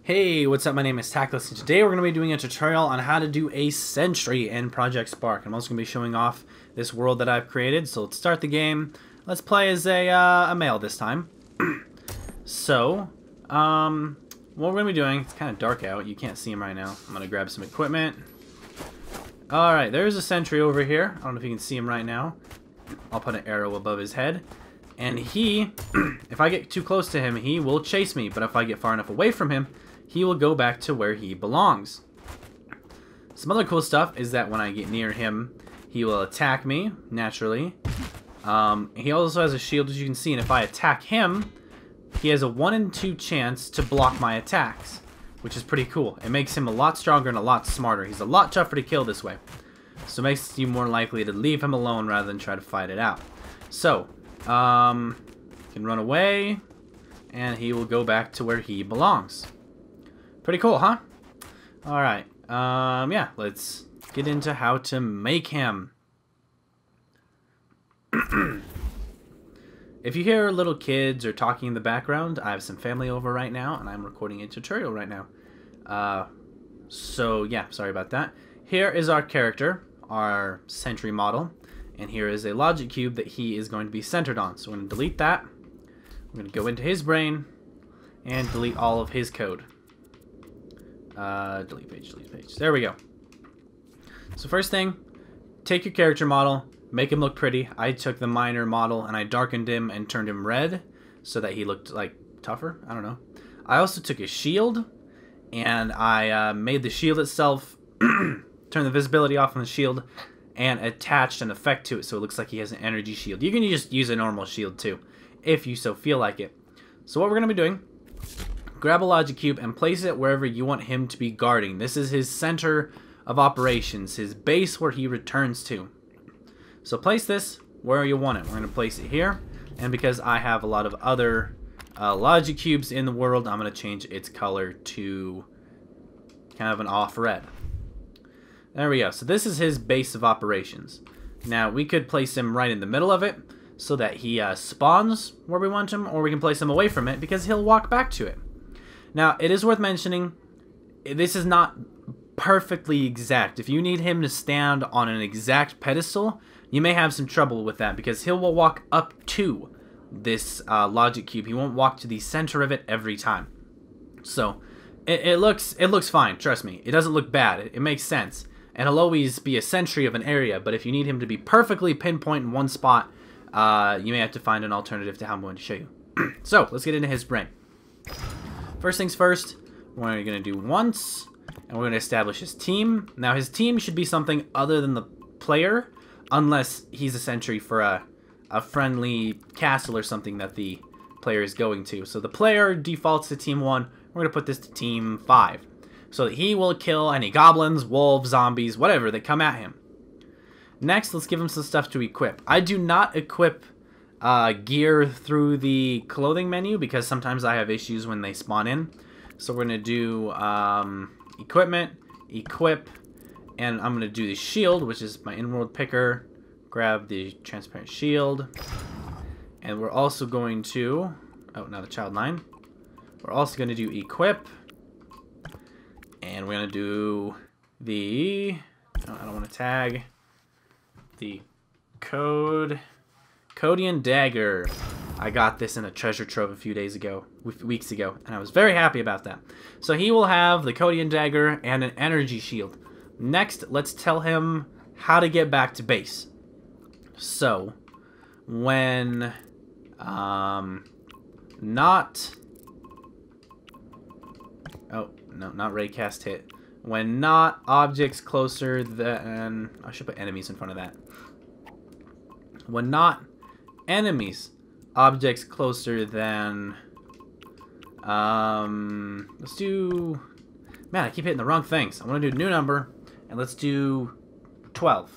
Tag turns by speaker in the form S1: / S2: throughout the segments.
S1: Hey, what's up? My name is Taclys, and today we're going to be doing a tutorial on how to do a sentry in Project Spark. I'm also going to be showing off this world that I've created, so let's start the game. Let's play as a male this time. So, what we're going to be doing, it's kind of dark out, you can't see him right now. I'm going to grab some equipment. Alright, there's a sentry over here. I don't know if you can see him right now. I'll put an arrow above his head. And he, if I get too close to him, he will chase me, but if I get far enough away from him, he will go back to where he belongs. Some other cool stuff is that when I get near him, he will attack me, naturally. He also has a shield, as you can see, and if I attack him, he has a 1 in 2 chance to block my attacks, which is pretty cool. It makes him a lot stronger and a lot smarter. He's a lot tougher to kill this way. So it makes you more likely to leave him alone rather than try to fight it out. So, he can run away, and he will go back to where he belongs. Pretty cool, huh? Alright, yeah, let's get into how to make him. If you hear little kids or talking in the background, I have some family over right now, and I'm recording a tutorial right now. So, yeah, sorry about that. Here is our character, our sentry model, and here is a logic cube that he is going to be centered on. So we're going to delete that. We're going to go into his brain and delete all of his code. Delete page, delete page. There we go. So first thing, take your character model, make him look pretty. I took the minor model and I darkened him and turned him red so that he looked like tougher. I don't know. I also took his shield and I made the shield itself, turned the visibility off on the shield, and attached an effect to it so it looks like he has an energy shield. You can just use a normal shield too, if you so feel like it. So what we're going to be doing, grab a logic cube and place it wherever you want him to be guarding. This is his center of operations, his base where he returns to. So place this where you want it. We're going to place it here, and because I have a lot of other logic cubes in the world, I'm going to change its color to kind of an off red. There we go. So this is his base of operations. Now we could place him right in the middle of it so that he spawns where we want him, or we can place him away from it because he'll walk back to it. Now, it is worth mentioning, this is not perfectly exact. If you need him to stand on an exact pedestal, you may have some trouble with that because he will walk up to this logic cube. He won't walk to the center of it every time. So, it looks fine, trust me. It doesn't look bad. It makes sense. And he'll always be a sentry of an area, but if you need him to be perfectly pinpoint in one spot, you may have to find an alternative to how I'm going to show you. So, let's get into his brain. First things first, we're going to do once, and we're going to establish his team. Now, his team should be something other than the player, unless he's a sentry for a friendly castle or something that the player is going to. So the player defaults to team 1. We're going to put this to team 5, so that he will kill any goblins, wolves, zombies, whatever that come at him. Next, let's give him some stuff to equip. I do not equip gear through the clothing menu because sometimes I have issues when they spawn in. So we're going to do equipment, equip, and I'm going to do the shield, which is my in-world picker. Grab the transparent shield. And we're also going to, oh, now the child 9. We're also going to do equip. And we're going to do the, I don't want to tag, the Codian Dagger. I got this in a treasure trove a few days ago, weeks ago, and I was very happy about that. So he will have the Codian Dagger and an energy shield. Next, let's tell him how to get back to base. So, when not raycast hit. When not objects closer than, I should put enemies in front of that. When not enemies, objects closer than, let's do, man, I keep hitting the wrong things. I want to do a new number, and let's do 12.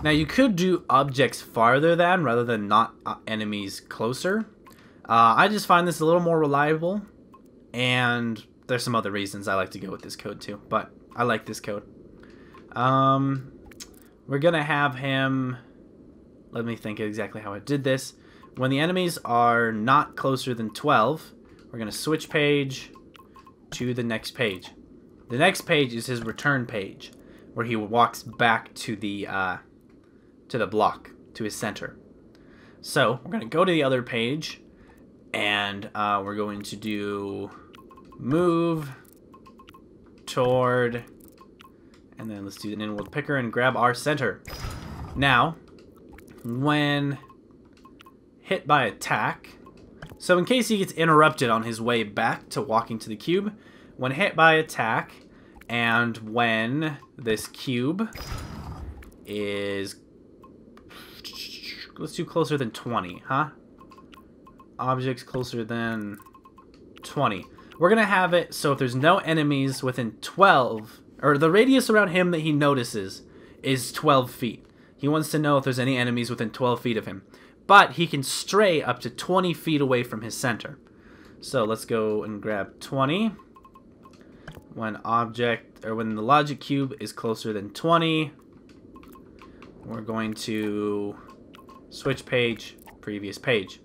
S1: Now, you could do objects farther than, rather than not enemies closer. I just find this a little more reliable, and there's some other reasons I like to go with this code too, but I like this code. We're going to have him, let me think exactly how I did this. When the enemies are not closer than 12, we're going to switch page, to the next page. The next page is his return page, where he walks back to the block, to his center. So we're going to go to the other page, and we're going to do move toward, and then let's do an inward picker and grab our center. Now, when hit by attack, so in case he gets interrupted on his way back to walking to the cube, when hit by attack, and when this cube is, let's do closer than 20, huh? Objects closer than 20. We're going to have it so if there's no enemies within 12, or the radius around him that he notices is 12 feet. He wants to know if there's any enemies within 12 feet of him. But he can stray up to 20 feet away from his center. So let's go and grab 20. When the logic cube is closer than 20, we're going to switch page, previous page.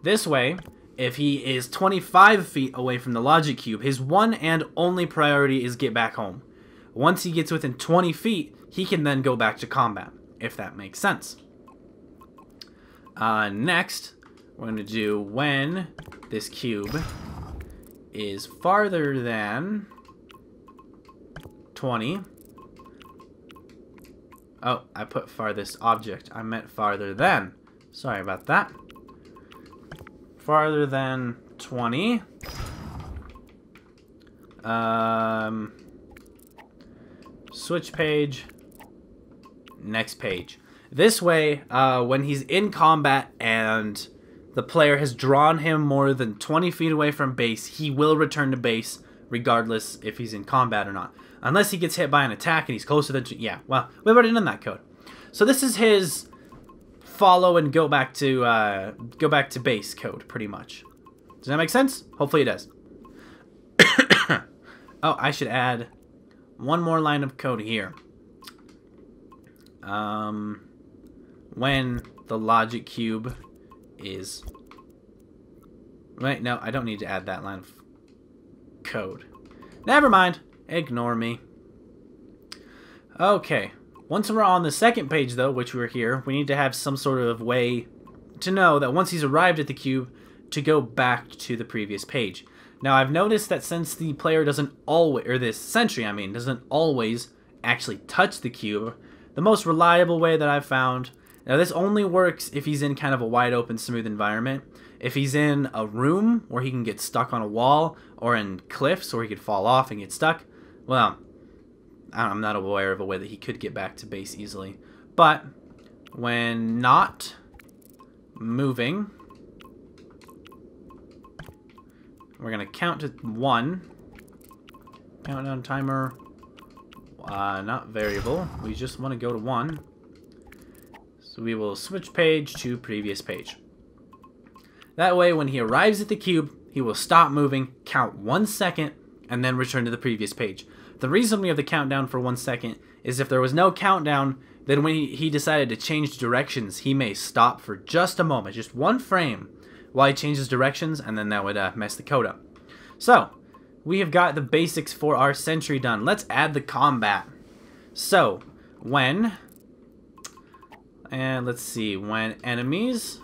S1: This way, if he is 25 feet away from the logic cube, his one and only priority is get back home. Once he gets within 20 feet, he can then go back to combat, if that makes sense. Next, we're going to do when this cube is farther than 20. Oh, I put farthest object. I meant farther than. Sorry about that. Farther than 20. Switch page. Next page. This way, when he's in combat and the player has drawn him more than 20 feet away from base, he will return to base regardless if he's in combat or not. Unless he gets hit by an attack and he's closer than... Yeah, well, we've already done that code. So this is his follow and go back to base code, pretty much. Does that make sense? Hopefully it does. Oh, I should add one more line of code here. When the logic cube is... Wait, no, I don't need to add that line of code. Never mind. Ignore me. Okay. Once we're on the second page, though, which we're here, we need to have some sort of way to know that once he's arrived at the cube, to go back to the previous page. Now, I've noticed that since the player doesn't always, or this sentry, I mean, doesn't always actually touch the cube, the most reliable way that I've found... Now, this only works if he's in kind of a wide open, smooth environment. If he's in a room where he can get stuck on a wall, or in cliffs where he could fall off and get stuck, well, I'm not aware of a way that he could get back to base easily. But when not moving, we're going to count to 1. Countdown timer, not variable. We just want to go to 1. So we will switch page to previous page. That way, when he arrives at the cube, he will stop moving, count 1 second, and then return to the previous page. The reason we have the countdown for 1 second is if there was no countdown, then when he decided to change directions, he may stop for just a moment, just 1 frame, while he changes directions, and then that would mess the code up. So, we have got the basics for our sentry done. Let's add the combat. So, when... And let's see, when enemies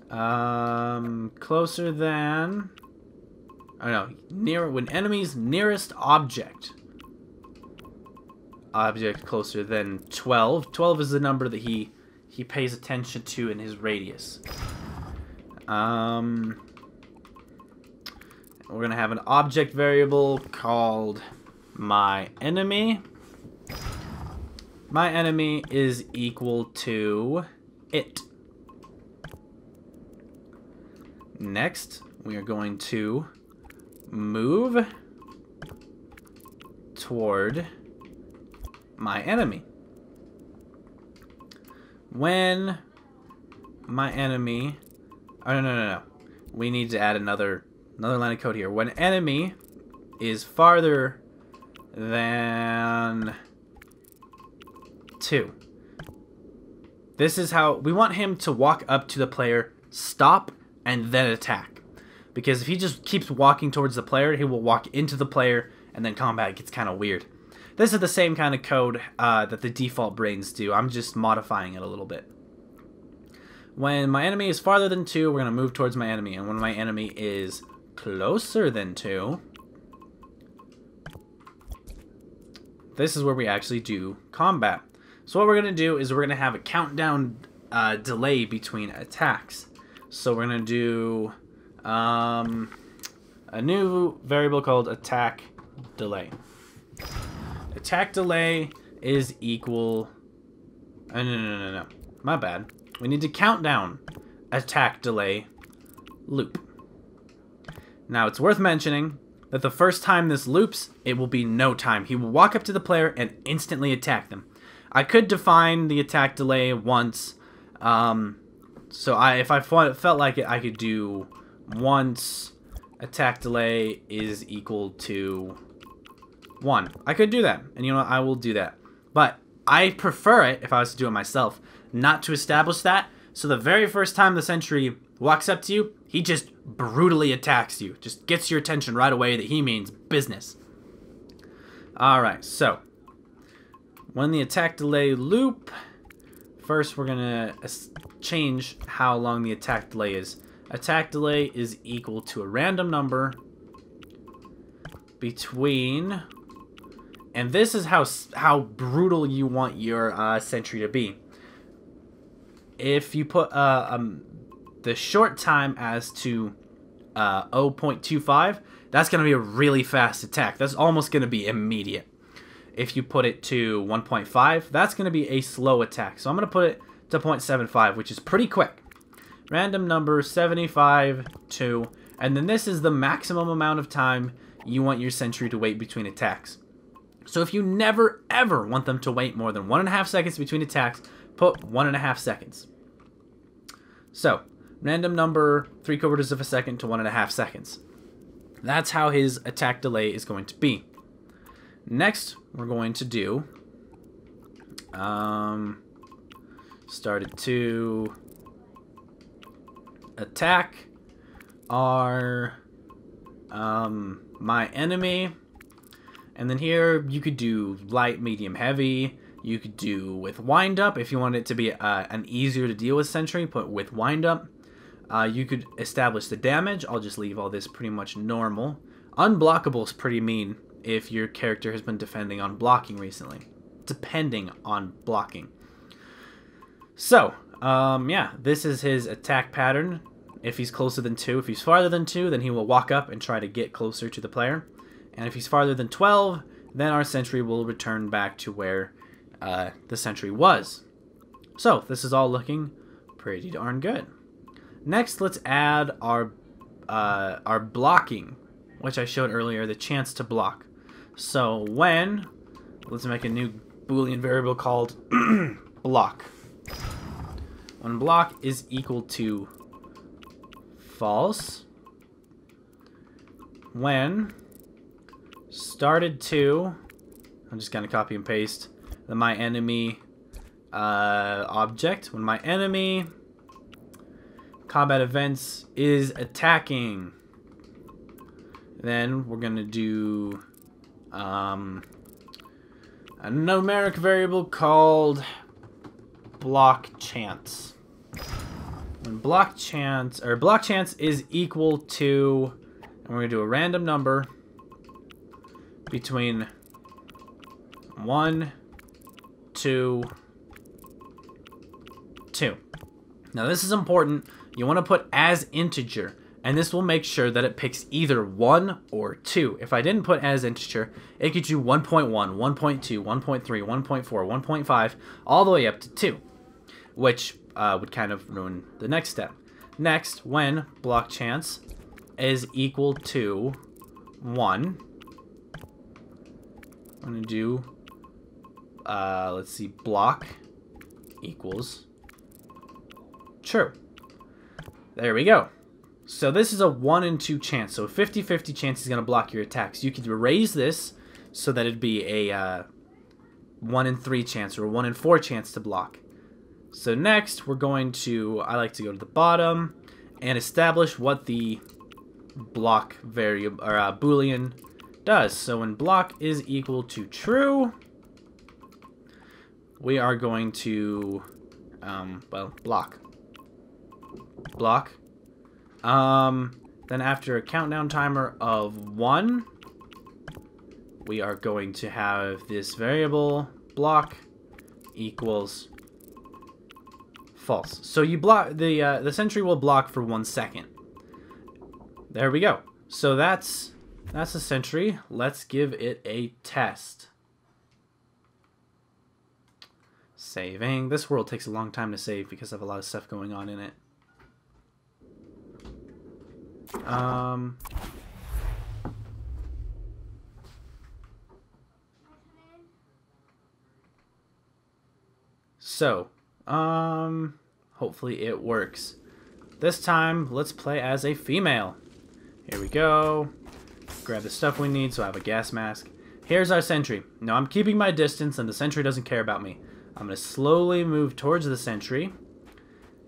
S1: closer than, oh no, when enemies nearest object closer than 12. 12 is the number that he pays attention to in his radius. We're gonna have an object variable called my enemy. My enemy is equal to it. Next, we are going to move toward my enemy. When my enemy... Oh, no. We need to add another line of code here. When enemy is farther than... 2. This is how we want him to walk up to the player, stop, and then attack. Because if he just keeps walking towards the player, he will walk into the player, and then combat gets kind of weird. This is the same kind of code that the default brains do. I'm just modifying it a little bit. When my enemy is farther than 2, we're going to move towards my enemy. And when my enemy is closer than 2, this is where we actually do combat. So what we're going to do is we're going to have a countdown delay between attacks. So we're going to do a new variable called attack delay. Attack delay is equal... No. My bad. We need to count down attack delay loop. Now, it's worth mentioning that the first time this loops, it will be no time. He will walk up to the player and instantly attack them. I could define the attack delay once. So if I felt like it, I could do once attack delay is equal to 1. I could do that, and you know what? I will do that. But I prefer it, if I was to do it myself, not to establish that. So the very first time the sentry walks up to you, he just brutally attacks you. Just gets your attention right away that he means business. Alright, so when the attack delay loop, first we're going to change how long the attack delay is. Attack delay is equal to a random number between... And this is how brutal you want your sentry to be. If you put the short time as to 0.25, that's going to be a really fast attack. That's almost going to be immediate. If you put it to 1.5, that's going to be a slow attack. So I'm going to put it to 0.75, which is pretty quick. Random number 75, 2, and then this is the maximum amount of time you want your sentry to wait between attacks. So if you never ever want them to wait more than 1.5 seconds between attacks, put 1.5 seconds. So, random number 3/4 of a second to 1.5 seconds. That's how his attack delay is going to be. Next, we're going to do started to attack our my enemy. And then here, you could do light, medium, heavy. You could do with wind up. If you want it to be an easier to deal with sentry, put with wind up. You could establish the damage. I'll just leave all this pretty much normal. Unblockable is pretty mean if your character has been defending on blocking recently. Depending on blocking. So, yeah, this is his attack pattern. If he's closer than 2. If he's farther than 2, then he will walk up and try to get closer to the player. And if he's farther than 12, then our sentry will return back to where the sentry was. So, this is all looking pretty darn good. Next, let's add our blocking, which I showed earlier, the chance to block. So, let's make a new Boolean variable called block. When block is equal to false, when started to, I'm just going to copy and paste the my enemy object. When my enemy combat events is attacking, then we're going to do a numeric variable called block chance. When block chance is equal to, and we're going to do a random number between 1, 2, 2. Now this is important. You want to put as integer, and this will make sure that it picks either 1 or 2. If I didn't put as integer, it could do 1.1, 1.2, 1.3, 1.4, 1.5, all the way up to 2, which would kind of ruin the next step. Next, when block chance is equal to 1, I'm going to do, let's see, block equals true. There we go. So this is a 1 in 2 chance. So 50-50 chance he's going to block your attacks. You could erase this so that it'd be a 1 in 3 chance or a 1 in 4 chance to block. So next, we're going to, I like to go to the bottom and establish what the block variable or boolean does. So when block is equal to true, we are going to well, block. Then after a countdown timer of 1, we are going to have this variable block equals false. So you block the sentry will block for 1 second. There we go. So that's a sentry. Let's give it a test. Saving. This world takes a long time to save because I have a lot of stuff going on in it. Hopefully it works. This time, let's play as a female. Here we go. Grab the stuff we need, so I have a gas mask. Here's our sentry. Now I'm keeping my distance, and the sentry doesn't care about me. I'm going to slowly move towards the sentry.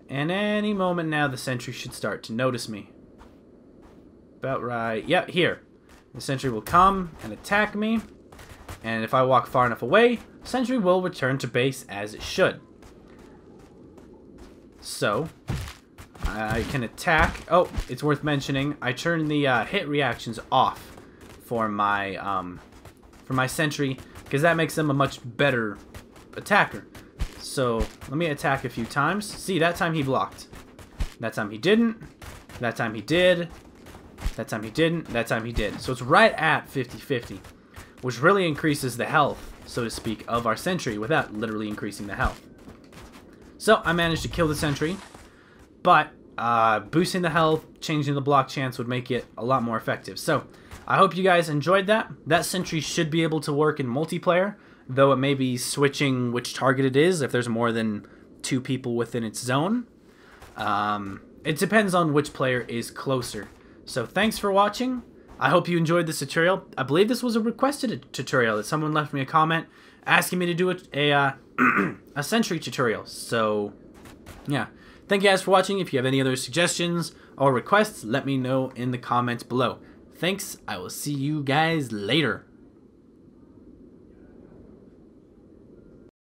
S1: And any moment now, the sentry should start to notice me. About right. Yep, here. The sentry will come and attack me. And if I walk far enough away, sentry will return to base as it should. So, I can attack. Oh, it's worth mentioning. I turn the hit reactions off for my sentry because that makes them a much better attacker. So let me attack a few times. See, that time he blocked. That time he didn't. That time he did. That time he didn't. That time he did. So it's right at 50-50, which really increases the health, so to speak, of our sentry without literally increasing the health. So I managed to kill the sentry, but boosting the health, changing the block chance would make it a lot more effective. So I hope you guys enjoyed that. That sentry should be able to work in multiplayer, though it may be switching which target it is if there's more than 2 people within its zone. It depends on which player is closer. So thanks for watching. I hope you enjoyed this tutorial. I believe this was a requested tutorial that someone left me a comment asking me to do a sentry tutorial. So yeah, thank you guys for watching. If you have any other suggestions or requests, let me know in the comments below. Thanks. I will see you guys later.